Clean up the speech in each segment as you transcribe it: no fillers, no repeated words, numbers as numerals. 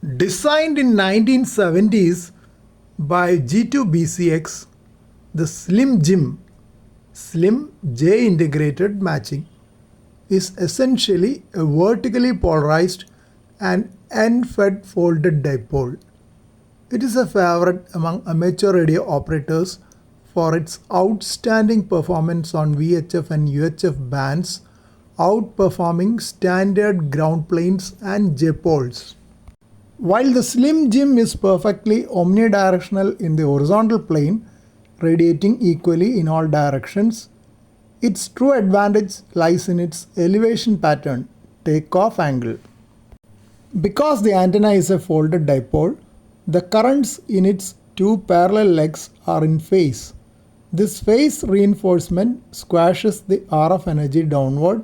Designed in 1970s by G2BCX, the Slim Jim Slim J integrated matching is essentially a vertically polarized and end-fed folded dipole. It is a favorite among amateur radio operators for its outstanding performance on VHF and UHF bands, outperforming standard ground planes and J-poles. While the Slim Jim is perfectly omnidirectional in the horizontal plane, radiating equally in all directions, its true advantage lies in its elevation pattern, takeoff angle. Because the antenna is a folded dipole, the currents in its two parallel legs are in phase. This phase reinforcement squashes the RF energy downward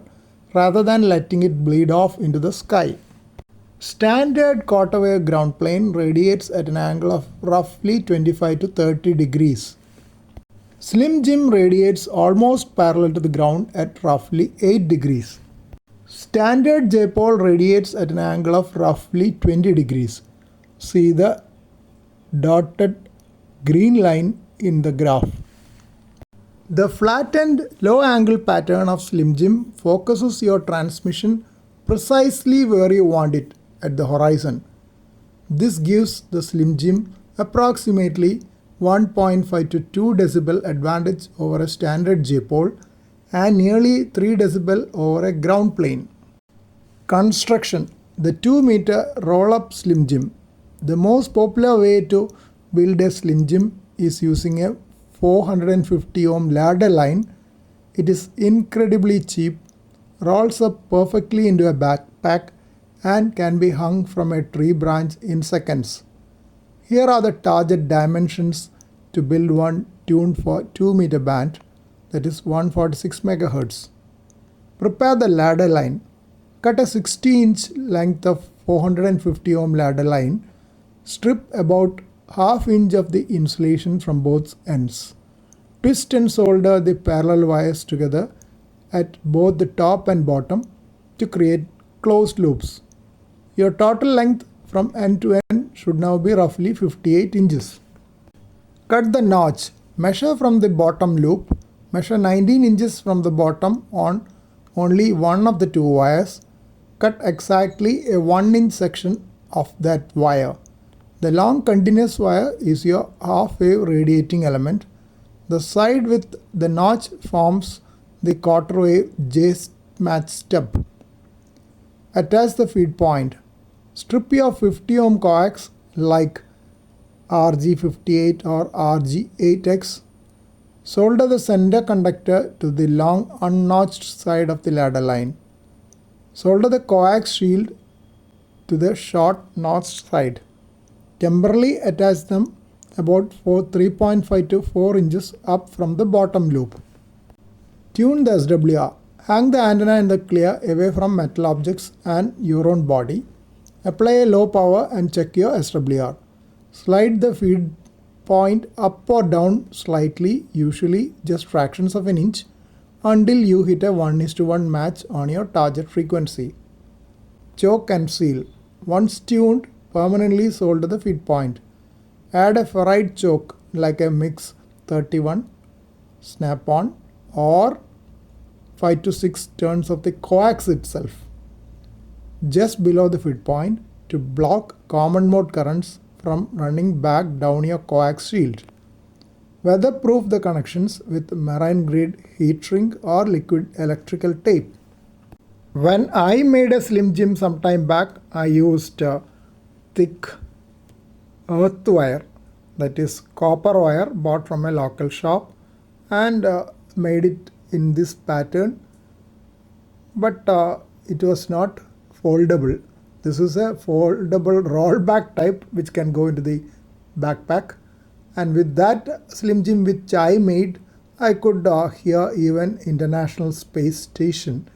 rather than letting it bleed off into the sky. Standard quarter wave ground plane radiates at an angle of roughly 25 to 30 degrees. Slim Jim radiates almost parallel to the ground at roughly 8 degrees. Standard J-pole radiates at an angle of roughly 20 degrees. See the dotted green line in the graph. The flattened low angle pattern of Slim Jim focuses your transmission precisely where you want it, at the horizon. This gives the Slim Jim approximately 1.5 to 2 decibel advantage over a standard J-pole and nearly 3 decibel over a ground plane. Construction: the 2-meter roll-up Slim Jim. The most popular way to build a Slim Jim is using a 450 ohm ladder line. It is incredibly cheap, rolls up perfectly into a backpack, and can be hung from a tree branch in seconds. Here are the target dimensions to build one tuned for 2-meter band, that is 146 MHz. Prepare the ladder line. Cut a 60-inch length of 450 ohm ladder line. Strip about ½ inch of the insulation from both ends. Twist and solder the parallel wires together at both the top and bottom to create closed loops. Your total length from end to end should now be roughly 58 inches. Cut the notch. Measure from the bottom loop. Measure 19 inches from the bottom on only one of the two wires. Cut exactly a 1-inch section of that wire. The long continuous wire is your half-wave radiating element. The side with the notch forms the quarter wave J-match stub. Attach the feed point. Strip your 50 ohm coax like RG58 or RG8X. Solder the center conductor to the long unnotched side of the ladder line. Solder the coax shield to the short notched side. Temporarily attach them about 3.5 to 4 inches up from the bottom loop. Tune the SWR. Hang the antenna in the clear away from metal objects and your own body. Apply a low power and check your SWR. Slide the feed point up or down slightly, usually just fractions of an inch, until you hit a 1:1 match on your target frequency. Choke and seal. Once tuned, permanently solder the feed point. Add a ferrite choke like a Mix 31, snap-on, or 5 to 6 turns of the coax itself, just below the feed point, to block common mode currents from running back down your coax shield. Weatherproof the connections with marine grade heat shrink or liquid electrical tape. When I made a Slim Jim some time back, I used thick earth wire, that is copper wire bought from a local shop, and made it in this pattern, but it was not foldable. This is a foldable rollback type which can go into the backpack, and with that Slim Jim which I made, I could hear even International Space Station